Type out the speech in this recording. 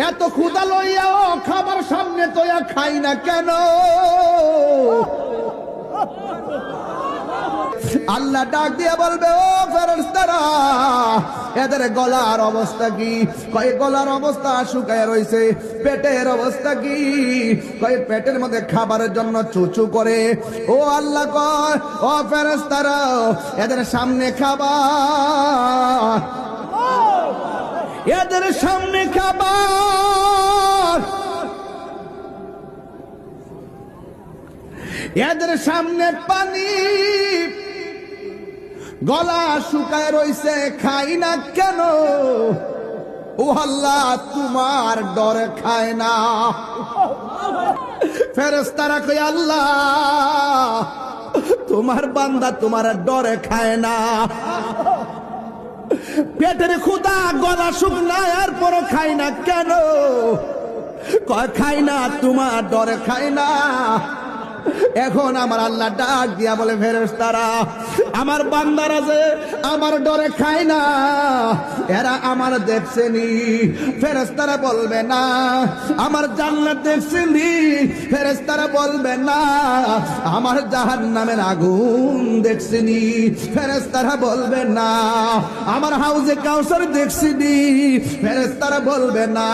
এত ক্ষুধা লইয়াও খাবার সামনে তোয়া খাই না কেন? আল্লাহ ডাক দিয়ে বলবে, ও ফেরেশতারা, এদের গলার অবস্থা কি? কয় গলার অবস্থা শুকায় রইছে। পেটের অবস্থা কি? কয় পেটের মধ্যে খাবারের জন্য চুচু করে। ও আল্লাহ কয়, ও ফেরেশতারা, এদের সামনে খাবার, এদের সামনে খাবার, এদের সামনে পানি, গলা শুকায় রইছে, খাই না কেন? ও আল্লাহ, তোমার ডরে খায় না। ফেরেশতারা কই, আল্লাহ, তোমার বান্দা তোমার ডরে খায় না। পেটের ক্ষুধা, গলা শুকনায়, আর পরও খাই না কেন? কয় খাই না, তোমার ডরে খায় না। এখন আমার আল্লাহ ডাক দিয়া বলে, ফেরেশতারা, আমার বান্দারা যে আমার ডরে খায় না, এরা আমার দেখছেনি? ফেরেশতারা বলবে না। আমার জান্নাত দেখছেনি? ফেরেশতারা বলবে না। আমার জাহান্নামের আগুন দেখছেনি? ফেরেশতারা বলবে না। আমার হাউজে কাউসার দেখছেনি? ফেরেশতারা বলবে না।